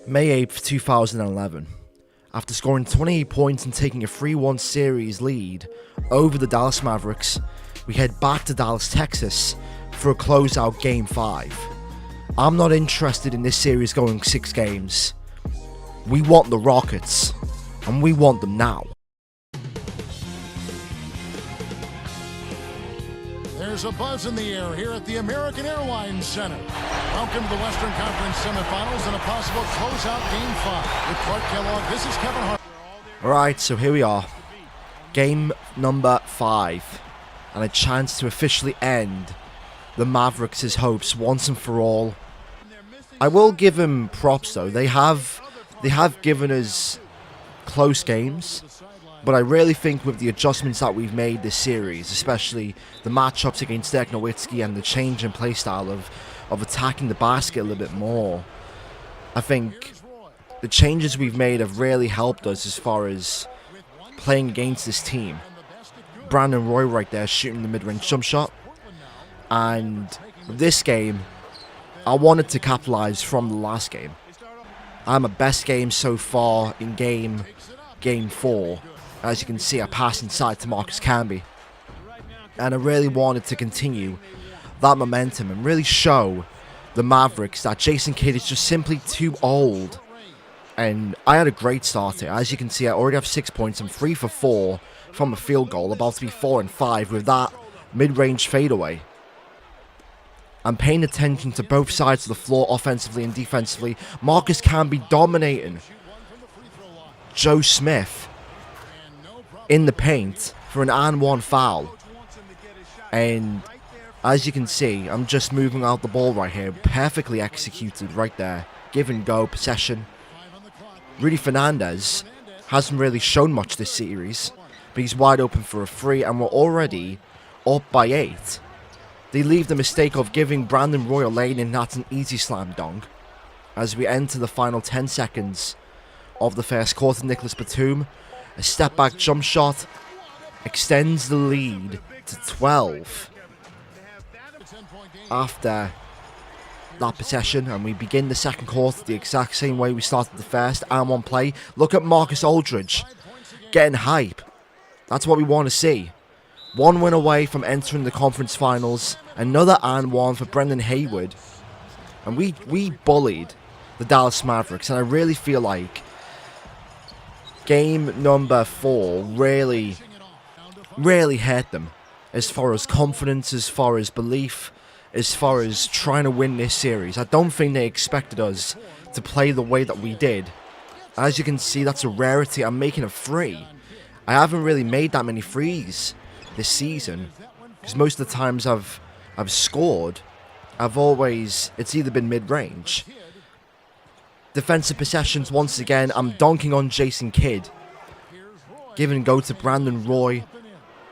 May 8th, 2011. After scoring 28 points and taking a 3-1 series lead over the Dallas Mavericks, we head back to Dallas, Texas for a closeout Game 5. I'm not interested in this series going 6 games. We want the Rockets, and we want them now. There's a buzz in the air here at the American Airlines Center. Welcome to the Western Conference semifinals and a possible closeout Game 5. With Clark Kellogg, this is Kevin Hart. Alright, so here we are. Game number 5. And a chance to officially end the Mavericks' hopes once and for all. I will give them props though. They have given us close games. But I really think with the adjustments that we've made this series, especially the matchups against Dirk Nowitzki and the change in playstyle of attacking the basket a little bit more, I think the changes we've made have really helped us as far as playing against this team. Brandon Roy right there shooting the mid-range jump shot. And this game, I wanted to capitalize from the last game. I'm a best game so far in game 4. As you can see, I passed inside to Marcus Camby. And I really wanted to continue that momentum and really show the Mavericks that Jason Kidd is just simply too old. And I had a great start here. As you can see, I already have 6 points. I'm 3 for 4 from a field goal, about to be 4 and 5 with that mid-range fadeaway. I'm paying attention to both sides of the floor, offensively and defensively. Marcus Camby dominating Joe Smith in the paint for an and 1 foul. And as you can see, I'm just moving out the ball right here. Perfectly executed right there. Give and go, possession. Rudy Fernandez hasn't really shown much this series, but he's wide open for a 3, and we're already up by 8. They leave the mistake of giving Brandon Roy a lane, and that's an easy slam dunk. As we enter the final 10 seconds of the first quarter, Nicholas Batum, a step back jump shot, extends the lead to 12 after that possession, and we begin the second quarter the exact same way we started the first. And 1 play. Look at Marcus Aldridge getting hype. That's what we want to see. 1 win away from entering the conference finals. Another and 1 for Brendan Haywood. And we bullied the Dallas Mavericks, and I really feel like game number 4 really hurt them as far as confidence, as far as belief, as far as trying to win this series. I don't think they expected us to play the way that we did. As you can see, that's a rarity. I'm making a 3. I haven't really made that many 3s this season, because most of the times I've scored, it's either been mid-range. Defensive possessions once again. I'm dunking on Jason Kidd. Give and go to Brandon Roy.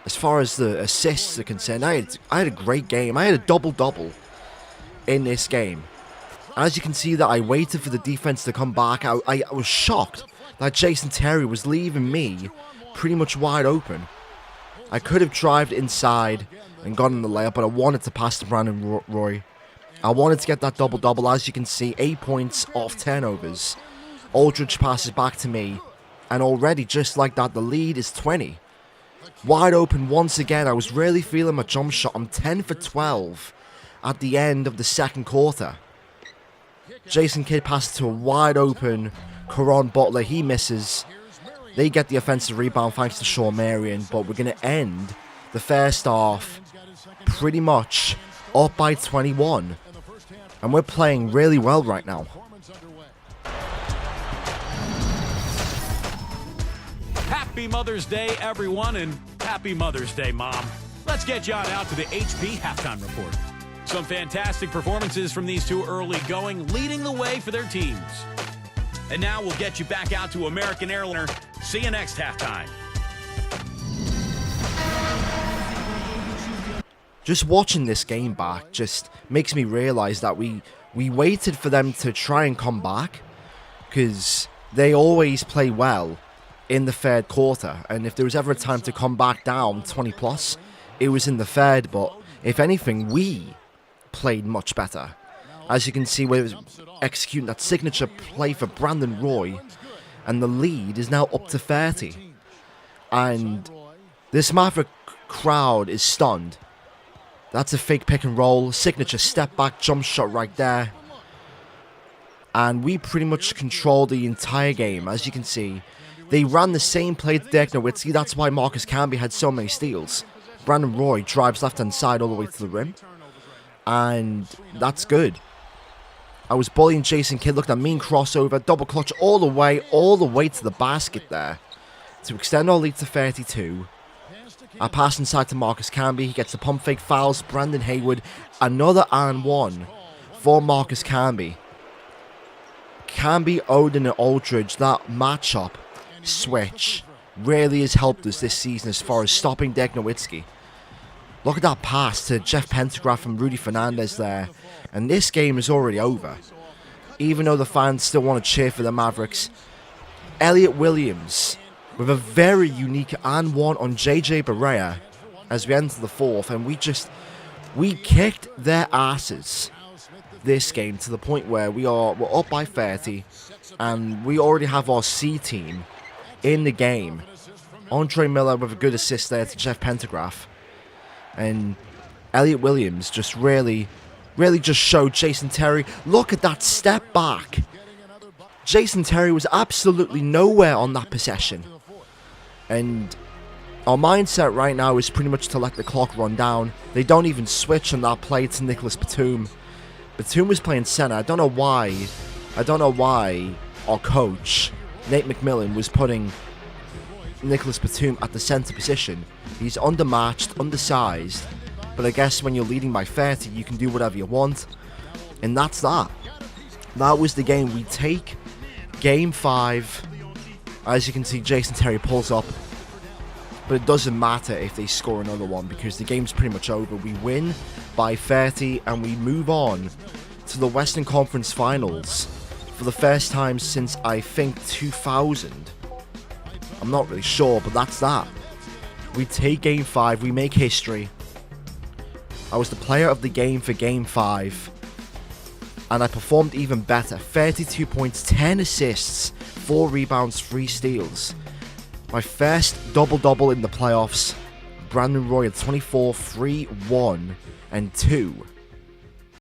As far as the assists are concerned, I had a great game. I had a double-double in this game. As you can see that I waited for the defense to come back. I was shocked that Jason Terry was leaving me pretty much wide open. I could have drived inside and gotten the layup, but I wanted to pass to Brandon Roy. I wanted to get that double-double. As you can see, 8 points off turnovers. Aldridge passes back to me, and already, just like that, the lead is 20. Wide open once again. I was really feeling my jump shot. I'm 10 for 12 at the end of the second quarter. Jason Kidd passes to a wide open Caron Butler. He misses. They get the offensive rebound thanks to Shawn Marion, but we're going to end the first half pretty much up by 21. And we're playing really well right now. Happy Mother's Day, everyone, and happy Mother's Day, Mom. Let's get you on out to the HP Halftime Report. Some fantastic performances from these two early going, leading the way for their teams. And now we'll get you back out to American Airliner. See you next halftime. Just watching this game back just makes me realize that we waited for them to try and come back, because they always play well in the third quarter, and if there was ever a time to come back down 20 plus, it was in the third. But if anything, we played much better. As you can see, we're executing that signature play for Brandon Roy, and the lead is now up to 30. And this Maverick crowd is stunned. That's a fake pick and roll, signature step back jump shot right there. And we pretty much controlled the entire game. As you can see, they ran the same play to Dirk Nowitzki. That's why Marcus Camby had so many steals. Brandon Roy drives left hand side all the way to the rim. And that's good. I was bullying Jason Kidd. Look at that mean crossover, double clutch all the way to the basket there to extend our lead to 32. I pass inside to Marcus Camby. He gets the pump fake, fouls Brandon Haywood. Another and one for Marcus Camby. Camby, Odin, and Aldridge, that matchup switch really has helped us this season as far as stopping Dirk Nowitzki. Look at that pass to Jeff Pendergraft from Rudy Fernandez there. And this game is already over. Even though the fans still want to cheer for the Mavericks. Elliot Williams with a very unique and one on JJ Barea as we enter the fourth. And we kicked their asses this game to the point where we're up by 30. And we already have our C team in the game. Andre Miller with a good assist there to Jeff Pendergraft. And Elliot Williams just really just showed Jason Terry. Look at that step back. Jason Terry was absolutely nowhere on that possession. And our mindset right now is pretty much to let the clock run down. They don't even switch on that play to Nicholas Batum. Batum was playing center. I don't know why our coach, Nate McMillan, was putting Nicholas Batum at the center position. He's undermatched, undersized, but I guess when you're leading by 30, you can do whatever you want, and that's that. That was the game. We take game 5. As you can see, Jason Terry pulls up, but it doesn't matter if they score another one because the game's pretty much over. We win by 30, and we move on to the Western Conference Finals for the first time since, I think, 2000. I'm not really sure, but that's that. We take game 5, we make history. I was the player of the game for game 5. And I performed even better. 32 points, 10 assists, 4 rebounds, 3 steals. My first double-double in the playoffs. Brandon Roy at 24, 3, 1, and 2.